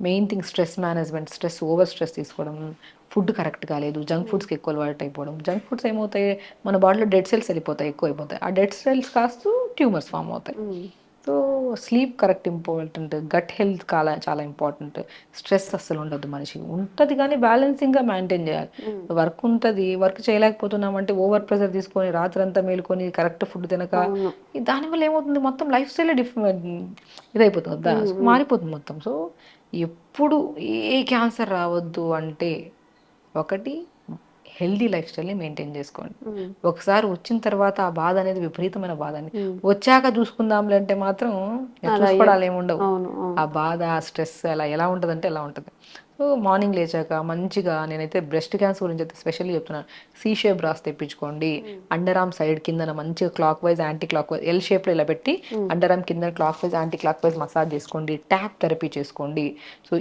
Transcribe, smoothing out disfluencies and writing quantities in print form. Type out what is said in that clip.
Main thing stress management, over stress తీసుకోవడం, food correct కాలేదు, junk ఫుడ్స్కి ఎక్కువ అలవాటు అయిపోవడం. జంక్ ఫుడ్స్ ఏమవుతాయి, మన బాడీలో డెడ్ సెల్స్ వెళ్ళిపోతాయి, ఎక్కువ అయిపోతాయి. ఆ డెడ్ సెల్స్ కాస్తూ ట్యూమర్స్ ఫామ్ అవుతాయి. So sleep correct important, gut health చాలా చాలా ఇంపార్టెంట్. స్ట్రెస్ అస్సలు ఉండదు, మనిషి ఉంటుంది కానీ బ్యాలెన్సింగ్గా మెయింటైన్ చేయాలి. వర్క్ ఉంటుంది, వర్క్ చేయలేకపోతున్నామంటే ఓవర్ ప్రెషర్ తీసుకొని రాత్రంతా మేలుకొని కరెక్ట్ ఫుడ్ తినక అవును. దానివల్ల ఏమవుతుంది, మొత్తం లైఫ్ స్టైల్ ఇదైపోతుంది కదా, సో మారిపోతుంది మొత్తం. సో ఎప్పుడు ఏ క్యాన్సర్ రావద్దు అంటే ఒకటి హెల్దీ లైఫ్ స్టైల్ని మెయింటైన్ చేసుకోండి. ఒకసారి వచ్చిన తర్వాత ఆ బాధ అనేది విపరీతమైన బాధ అండి. వచ్చాక చూసుకుందాంలే అంటే మాత్రం ఇక అలా చూసుకోవడాలు ఏమి ఉండవు. అవును. ఆ అవును. బాధ, ఆ స్ట్రెస్ అలా ఎలా ఉంటుందంటే ఎలా ఉంటుంది. సో మార్నింగ్ లేచాక మంచిగా, నేనైతే బ్రెస్ట్ క్యాన్సర్ గురించి అయితే స్పెషల్లీ చెప్తున్నాను, సీ షేప్ బ్రాస్ తెప్పించుకోండి. అండర్ ఆర్మ్ సైడ్ కిందన మంచిగా clockwise anticlockwise L షేప్లో ఇలా పెట్టి అండర్ ఆర్మ్ కింద clockwise anticlockwise massage చేసుకోండి. ట్యాప్ థెరపీ చేసుకోండి. సో